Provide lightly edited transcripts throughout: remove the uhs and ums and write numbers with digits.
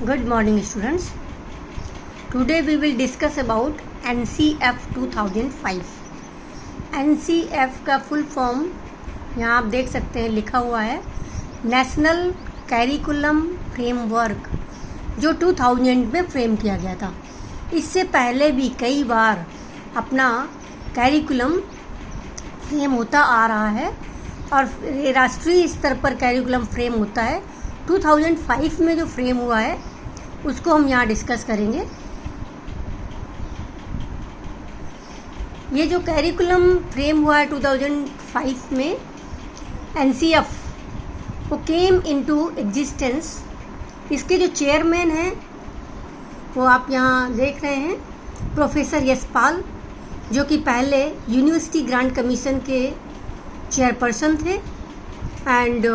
Good morning students. Today we will discuss about NCF 2005. NCF का full form यहाँ आप देख सकते हैं लिखा हुआ है नेशनल कैरिकुलम फ्रेमवर्क, जो 2000 में फ्रेम किया गया था। इससे पहले भी कई बार अपना कैरिकुलम फ्रेम होता आ रहा है और राष्ट्रीय स्तर पर कैरिकुलम फ्रेम होता है। 2005 में जो फ्रेम हुआ है उसको हम यहाँ डिस्कस करेंगे। ये जो कैरिकुलम फ्रेम हुआ है 2005 में NCF, वो केम इनटू एग्जिस्टेंस। इसके जो चेयरमैन हैं वो आप यहाँ देख रहे हैं, प्रोफेसर यशपाल, जो कि पहले यूनिवर्सिटी ग्रांट कमीशन के चेयरपर्सन थे and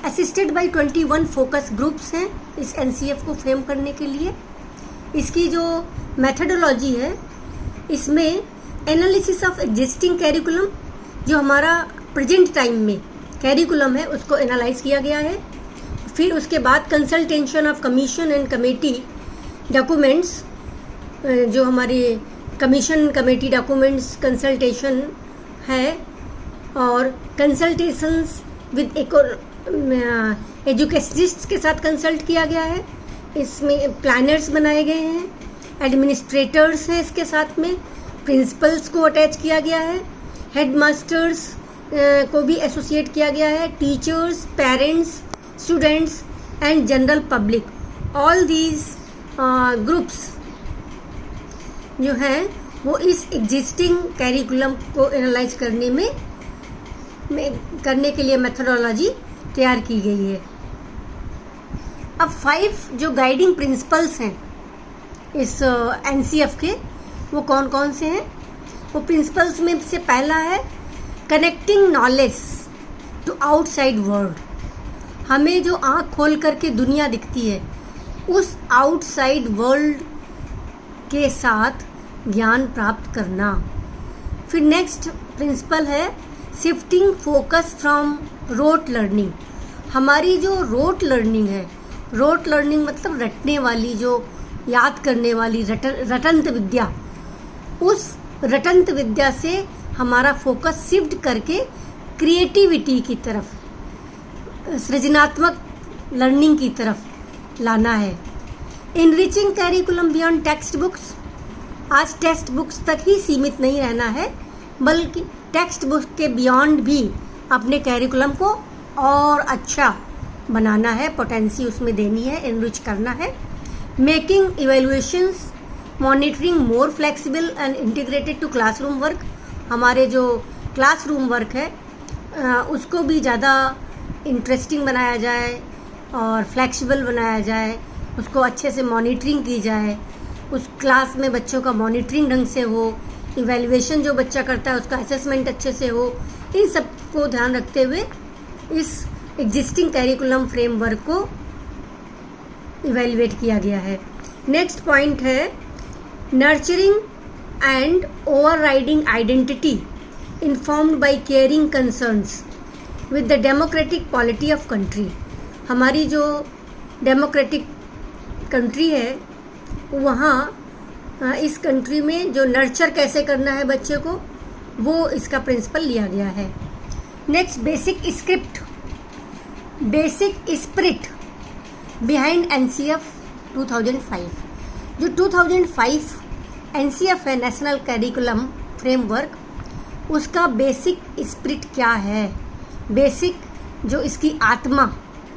assisted by 21 focus groups हैं इस NCF को फ्रेम करने के लिए। इसकी जो मेथडोलॉजी है, इसमें एनालिसिस ऑफ एग्जिस्टिंग कैरिकुलम, जो हमारा प्रेजेंट टाइम में कैरिकुलम है उसको एनालाइज किया गया है। फिर उसके बाद consultation of commission and committee documents, जो हमारे कमीशन कमेटी डॉक्यूमेंट्स कंसल्टेशन है, और कंसल्टेशंस विद एजुकेशनिस्ट्स के साथ कंसल्ट किया गया है। इसमें प्लानर्स बनाए गए हैं, एडमिनिस्ट्रेटर्स हैं, इसके साथ में प्रिंसिपल्स को अटैच किया गया है, हेड मास्टर्स को भी एसोसिएट किया गया है, teachers, parents, students and general public. All these groups जो हैं वो इस एग्जिस्टिंग कैरिकुलम को एनालाइज करने के लिए मेथडोलॉजी तैयार की गई है। अब 5 जो गाइडिंग प्रिंसिपल्स हैं इस NCF के, वो कौन कौन से हैं? वो प्रिंसिपल्स में से पहला है connecting knowledge to outside world. हमें जो आँख खोल करके दुनिया दिखती है, उस आउटसाइड वर्ल्ड के साथ ज्ञान प्राप्त करना। फिर नेक्स्ट प्रिंसिपल है shifting focus from rote learning. हमारी जो रोट लर्निंग है, रोट लर्निंग मतलब रटने वाली, जो याद करने वाली रटंत विद्या, उस रटंत विद्या से हमारा फोकस शिफ्ट करके क्रिएटिविटी की तरफ, सृजनात्मक लर्निंग की तरफ लाना है। Enriching curriculum beyond text books. आज टेक्स्ट बुक्स तक ही सीमित नहीं रहना है, बल्कि टेक्स्ट बुक के बियॉन्ड भी अपने कैरिकुलम को और अच्छा बनाना है, पोटेंसी उसमें देनी है, एनरिच करना है। Making evaluations, monitoring more flexible and integrated to classroom work. हमारे जो क्लासरूम वर्क है उसको भी ज़्यादा इंटरेस्टिंग बनाया जाए और फ्लेक्सिबल बनाया जाए, उसको अच्छे से मॉनिटरिंग की जाए, उस क्लास में बच्चों का मॉनिटरिंग ढंग से हो, इवैल्यूएशन जो बच्चा करता है उसका असेसमेंट अच्छे से हो। इन सब को ध्यान रखते हुए इस एग्जिस्टिंग कैरिकुलम फ्रेमवर्क को इवैल्यूएट किया गया है। नेक्स्ट पॉइंट है nurturing and overriding identity informed by caring concerns with the democratic polity of country. हमारी जो डेमोक्रेटिक कंट्री है, वहाँ इस कंट्री में जो नर्चर कैसे करना है बच्चे को, वो इसका प्रिंसिपल लिया गया है। Next basic spirit behind NCF 2005। जो 2005 NCF है, नेशनल कैरिकुलम फ्रेमवर्क, उसका बेसिक स्पिरिट क्या है, बेसिक जो इसकी आत्मा,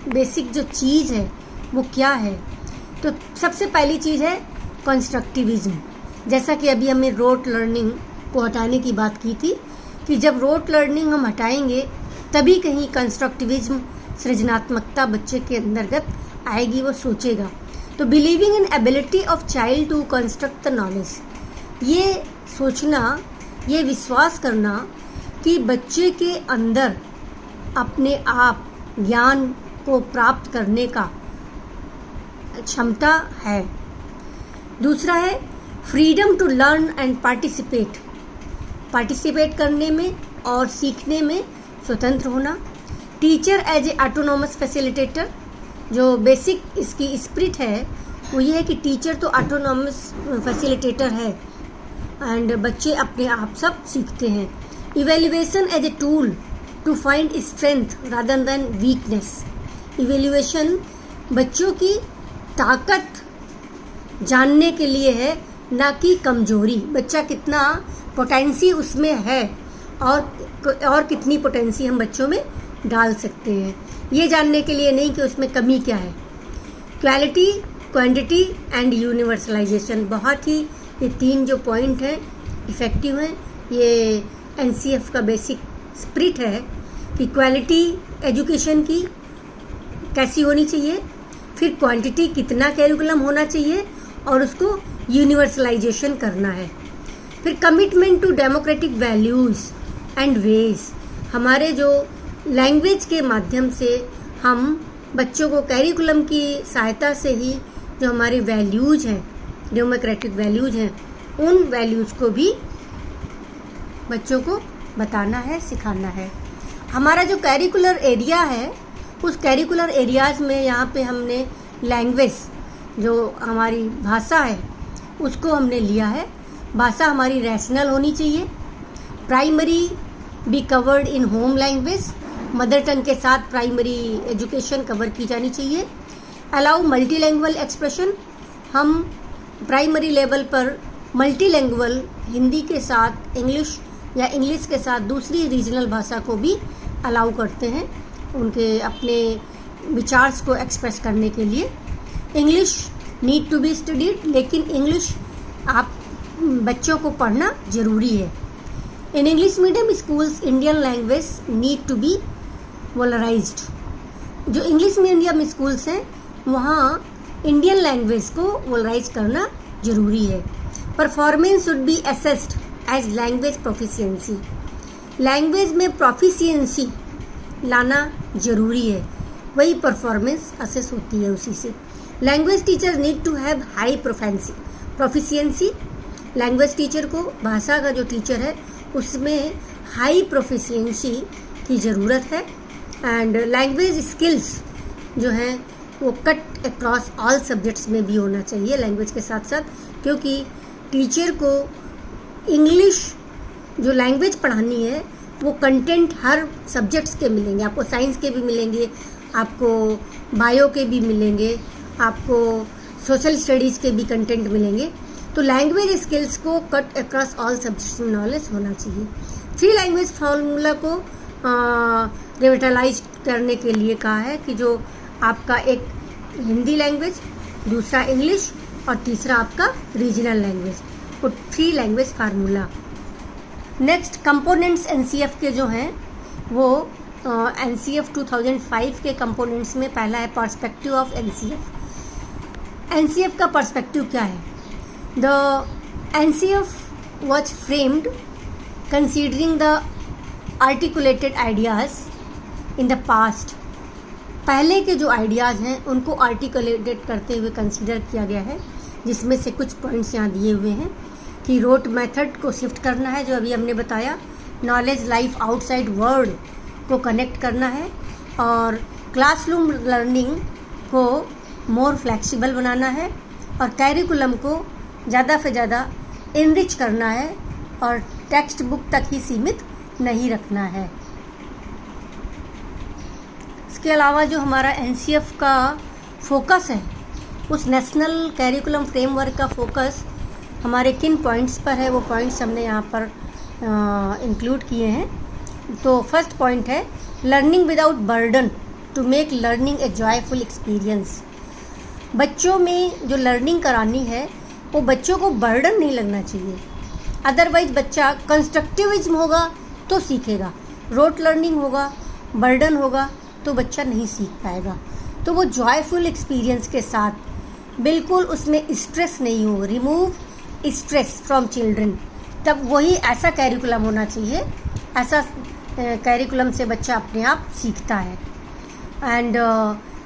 बेसिक जो चीज़ है वो क्या है? तो सबसे पहली चीज़ है कंस्ट्रक्टिविज्म। जैसा कि अभी हमने रोट लर्निंग को हटाने की बात की थी, कि जब रोट लर्निंग हम हटाएंगे तभी कहीं कंस्ट्रक्टिविज्म, सृजनात्मकता बच्चे के अंतर्गत आएगी, वो सोचेगा। तो believing in ability of child to construct the knowledge, ये सोचना, ये विश्वास करना कि बच्चे के अंदर अपने आप ज्ञान को प्राप्त करने का क्षमता है। दूसरा है freedom to learn and participate करने में और सीखने में स्वतंत्र होना। Teacher as a autonomous facilitator, जो बेसिक इसकी स्पिरिट है वो ये है कि टीचर तो ऑटोनॉमस फैसिलिटेटर है एंड बच्चे अपने आप सब सीखते हैं। Evaluation as a tool to find strength rather than weakness. Evaluation बच्चों की ताकत जानने के लिए है, ना कि कमजोरी। बच्चा कितना पोटेंसी उसमें है और कितनी पोटेंसी हम बच्चों में डाल सकते हैं, ये जानने के लिए नहीं कि उसमें कमी क्या है। क्वालिटी, क्वांटिटी एंड यूनिवर्सलाइजेशन, बहुत ही ये 3 जो पॉइंट हैं इफ़ेक्टिव हैं। ये एनसीएफ का बेसिक स्पिरिट है कि क्वालिटी एजुकेशन की कैसी होनी चाहिए, फिर क्वांटिटी कितना कैरिकुलम होना चाहिए और उसको यूनिवर्सलाइजेशन करना है। फिर commitment to democratic values and ways, हमारे जो लैंग्वेज के माध्यम से हम बच्चों को कैरिकुलम की सहायता से ही जो हमारी वैल्यूज़ हैं, डेमोक्रेटिक वैल्यूज़ हैं, उन वैल्यूज़ को भी बच्चों को बताना है, सिखाना है। हमारा जो कैरिकुलर एरिया है उस कैरिकुलर एरियाज़ में यहाँ पे हमने लैंग्वेज, जो हमारी भाषा है, उसको हमने लिया है। भाषा हमारी रैशनल होनी चाहिए। Primary be covered in home language, mother tongue के साथ प्राइमरी एजुकेशन कवर की जानी चाहिए। अलाउ मल्टीलैंग्वेज एक्सप्रेशन, हम प्राइमरी लेवल पर मल्टीलैंग्वेज हिंदी के साथ इंग्लिश या इंग्लिश के साथ दूसरी रीजनल भाषा को भी अलाउ करते हैं उनके अपने विचार्स को एक्सप्रेस करने के लिए। English need to be studied, लेकिन इंग्लिश आप बच्चों को पढ़ना ज़रूरी है। In English medium schools Indian language need to be valorized. जो इंग्लिश मीडियम स्कूल्स हैं वहाँ इंडियन लैंग्वेज को वोलराइज करना ज़रूरी है। Performance should be assessed as language proficiency, language में प्रोफिशिएंसी लाना ज़रूरी है, वही परफॉर्मेंस असेस होती है उसी से। Language teacher need to have high proficiency, language teacher को, भाषा का जो टीचर है उसमें हाई प्रोफिशिएंसी की ज़रूरत है। एंड लैंग्वेज स्किल्स जो हैं वो कट अक्रॉस ऑल सब्जेक्ट्स में भी होना चाहिए लैंग्वेज के साथ साथ, क्योंकि टीचर को इंग्लिश जो लैंग्वेज पढ़ानी है वो कंटेंट हर सब्जेक्ट्स के मिलेंगे। आपको साइंस के भी मिलेंगे, आपको बायो के भी मिलेंगे, आपको सोशल स्टडीज़ के भी कंटेंट मिलेंगे। तो लैंग्वेज स्किल्स को कट अक्रॉस ऑल सब्जेक्ट्स में नॉलेज होना चाहिए। 3 लैंग्वेज फार्मूला को रिविटलाइज करने के लिए कहा है कि जो आपका एक हिंदी लैंग्वेज, दूसरा इंग्लिश और तीसरा आपका रीजनल लैंग्वेज, वो 3 language formula. Next components NCF के जो हैं वो एनसीएफ 2005 के कंपोनेंट्स में पहला है पर्सपेक्टिव ऑफ एनसीएफ। एनसीएफ का पर्सपेक्टिव क्या है? The NCF was framed considering the articulated ideas in the past. पहले के जो आइडियाज़ हैं उनको आर्टिकुलेटेड करते हुए कंसीडर किया गया है, जिसमें से कुछ पॉइंट्स यहाँ दिए हुए हैं कि रोट मेथड को शिफ्ट करना है, जो अभी हमने बताया। नॉलेज लाइफ आउटसाइड वर्ल्ड को कनेक्ट करना है और क्लासरूम लर्निंग को मोर फ्लेक्सिबल बनाना है और कैरिकुलम को ज़्यादा से ज़्यादा इनरिच करना है और टेक्स्ट बुक तक ही सीमित नहीं रखना है। इसके अलावा जो हमारा एनसीएफ का फोकस है, उस नेशनल कैरिकुलम फ्रेमवर्क का फोकस हमारे किन पॉइंट्स पर है, वो पॉइंट्स हमने यहाँ पर इंक्लूड किए हैं। तो फर्स्ट पॉइंट है learning without burden to make learning a joyful experience. बच्चों में जो लर्निंग करानी है वो बच्चों को बर्डन नहीं लगना चाहिए, अदरवाइज बच्चा कंस्ट्रक्टिविज्म होगा तो सीखेगा, रोट लर्निंग होगा, बर्डन होगा तो बच्चा नहीं सीख पाएगा। तो वो जॉयफुल एक्सपीरियंस के साथ, बिल्कुल उसमें स्ट्रेस नहीं हो, रिमूव स्ट्रेस फ्रॉम चिल्ड्रन, तब वही ऐसा कैरिकुलम होना चाहिए, ऐसा कैरिकुलम से बच्चा अपने आप सीखता है। And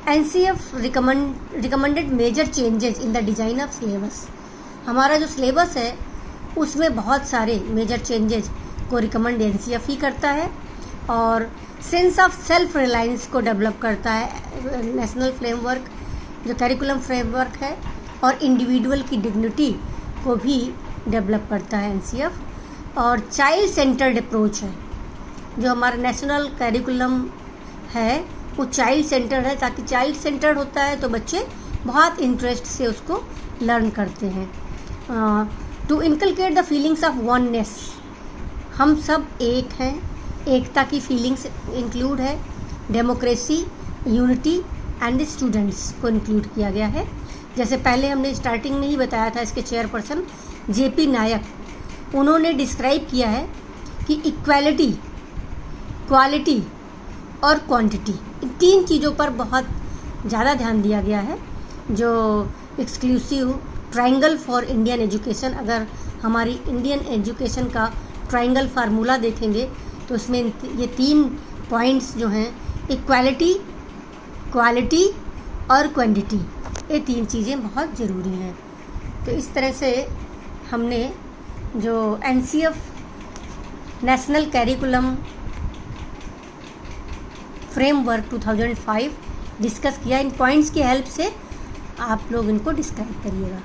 NCF recommended major changes in the design of syllabus. हमारा जो सिलेबस है उसमें बहुत सारे मेजर चेंजेस को रिकमेंड एनसीएफ ही करता है और सेंस ऑफ सेल्फ रिलायंस को डेवलप करता है नेशनल फ्रेमवर्क, जो करिकुलम फ्रेमवर्क है, और इंडिविजुअल की डिग्निटी को भी डेवलप करता है एनसीएफ। और चाइल्ड सेंटर्ड अप्रोच है, जो हमारा नेशनल करिकुलम है वो चाइल्ड सेंटर्ड है, ताकि चाइल्ड सेंटर्ड होता है तो बच्चे बहुत इंटरेस्ट से उसको लर्न करते हैं। To inculcate the feelings of oneness, हम सब एक हैं, एकता की फीलिंग्स इंक्लूड है। Democracy, unity and the students को इंक्लूड किया गया है। जैसे पहले हमने स्टार्टिंग में ही बताया था, इसके चेयरपर्सन जेपी नायक, उन्होंने डिस्क्राइब किया है कि इक्वालिटी, क्वालिटी और क्वांटिटी, इन तीन चीज़ों पर बहुत ज़्यादा ध्यान दिया गया है। जो exclusive triangle for Indian education, अगर हमारी इंडियन एजुकेशन का ट्रायंगल फार्मूला देखेंगे तो उसमें ये 3 पॉइंट्स जो हैं, इक्वालिटी, क्वालिटी और क्वांटिटी, ये 3 चीज़ें बहुत ज़रूरी हैं। तो इस तरह से हमने जो NCF national curriculum framework 2005 discuss किया। इन पॉइंट्स की हेल्प से आप लोग इनको डिस्क्राइब करिएगा।